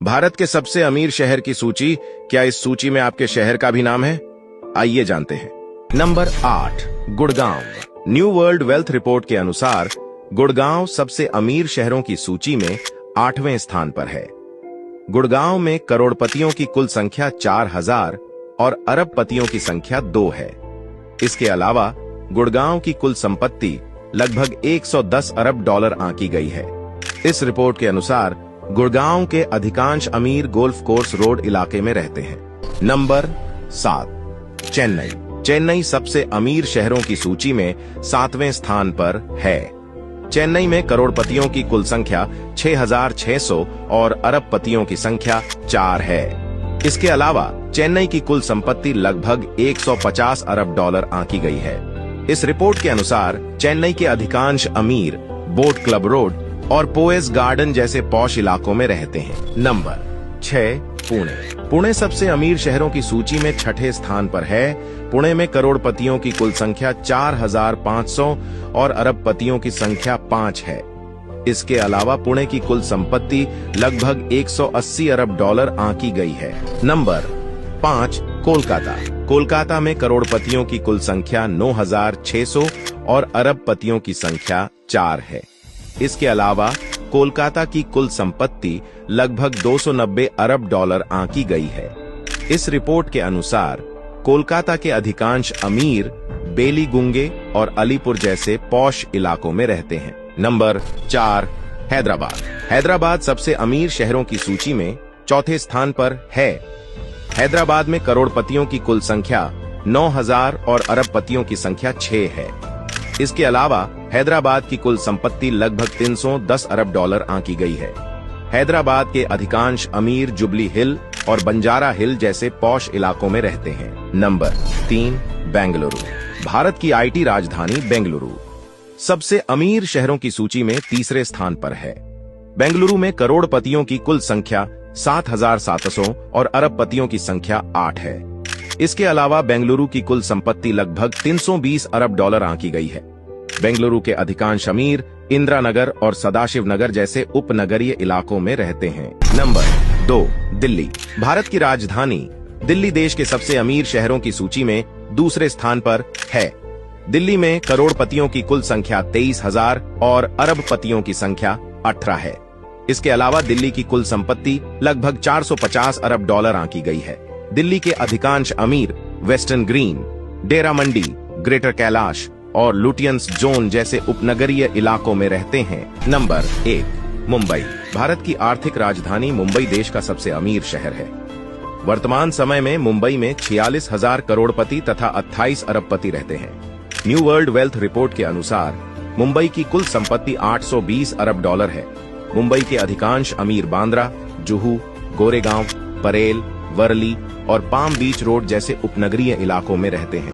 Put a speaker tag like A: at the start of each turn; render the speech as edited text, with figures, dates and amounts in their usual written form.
A: भारत के सबसे अमीर शहर की सूची, क्या इस सूची में आपके शहर का भी नाम है? आइए जानते हैं। Number 8, Gurgaon. New world wealth report के अनुसार गुड़गांव सबसे अमीर शहरों की सूची में 8वें स्थान पर है। गुड़गांव में करोड़पतियों की कुल संख्या 4000 और अरबपतियों की संख्या 2 है। इसके अलावा गुड़गांव की कुल संपत्ति लगभग 110 अरब डॉलर आंकी गई है। इस रिपोर्ट के अनुसार गुड़गांव के अधिकांश अमीर गोल्फ कोर्स रोड इलाके में रहते हैं। नंबर 7, चेन्नई। चेन्नई सबसे अमीर शहरों की सूची में 7वें स्थान पर है। चेन्नई में करोड़पतियों की कुल संख्या 6600 और अरबपतियों की संख्या 4 है। इसके अलावा चेन्नई की कुल संपत्ति लगभग 150 अरब डॉलर आंकी गई है। इस रिपोर्ट के अनुसार चेन्नई के अधिकांश अमीर बोट क्लब रोड और पोएस गार्डन जैसे पॉश इलाकों में रहते हैं। नंबर 6, पुणे। पुणे सबसे अमीर शहरों की सूची में 6ठे स्थान पर है। पुणे में करोड़पतियों की कुल संख्या 4500 और अरबपतियों की संख्या 5 है। इसके अलावा पुणे की कुल संपत्ति लगभग 180 अरब डॉलर आंकी गई है। नंबर 5, कोलकाता। कोलकाता में करोड़पतियों की कुल संख्या 9600 और अरबपतियों की संख्या 4 है। इसके अलावा कोलकाता की कुल संपत्ति लगभग 290 अरब डॉलर आंकी गई है। इस रिपोर्ट के अनुसार कोलकाता के अधिकांश अमीर बेलीगुंगे और अलीपुर जैसे पॉश इलाकों में रहते हैं। नंबर 4, हैदराबाद। हैदराबाद सबसे अमीर शहरों की सूची में 4थे स्थान पर है। हैदराबाद में करोड़पतियों की कुल संख्या 9000 और अरबपतियों की संख्या 6 है। इसके अलावा हैदराबाद की कुल संपत्ति लगभग 310 अरब डॉलर आंकी गई है। हैदराबाद के अधिकांश अमीर जुबली हिल और बंजारा हिल जैसे पॉश इलाकों में रहते हैं। नंबर 3, बेंगलुरु। भारत की आईटी राजधानी बेंगलुरु सबसे अमीर शहरों की सूची में 3रे स्थान पर है। बेंगलुरु में करोड़पतियों की कुल संख्या 7700 और अरबपतियों की संख्या 8 है। इसके अलावा बेंगलुरु की कुल संपत्ति लगभग 320 अरब डॉलर आंकी गई है। बेंगलुरु के अधिकांश अमीर इंदिरा नगर और सदाशिव नगर जैसे उपनगरीय इलाकों में रहते हैं। नंबर 2, दिल्ली। भारत की राजधानी दिल्ली देश के सबसे अमीर शहरों की सूची में 2रे स्थान पर है। दिल्ली में करोड़पतियों की कुल संख्या 23000 और अरबपतियों की संख्या 18 है। इसके अलावा दिल्ली की कुल संपत्ति लगभग 450 अरब डॉलर आंकी गई है। दिल्ली के अधिकांश अमीर वेस्टर्न ग्रीन, डेरा मंडी, ग्रेटर कैलाश और लुटियंस जोन जैसे उपनगरीय इलाकों में रहते हैं। नंबर 1, मुंबई। भारत की आर्थिक राजधानी मुंबई देश का सबसे अमीर शहर है। वर्तमान समय में मुंबई में 46,000 करोड़पति तथा 28 अरबपति रहते हैं। न्यू वर्ल्ड वेल्थ रिपोर्ट के अनुसार मुंबई की कुल संपत्ति 820 अरब डॉलर है। मुंबई के अधिकांश अमीर बांद्रा, जुहू, गोरेगांव, परेल, वर्ली और पाम बीच रोड जैसे उपनगरीय इलाकों में रहते हैं।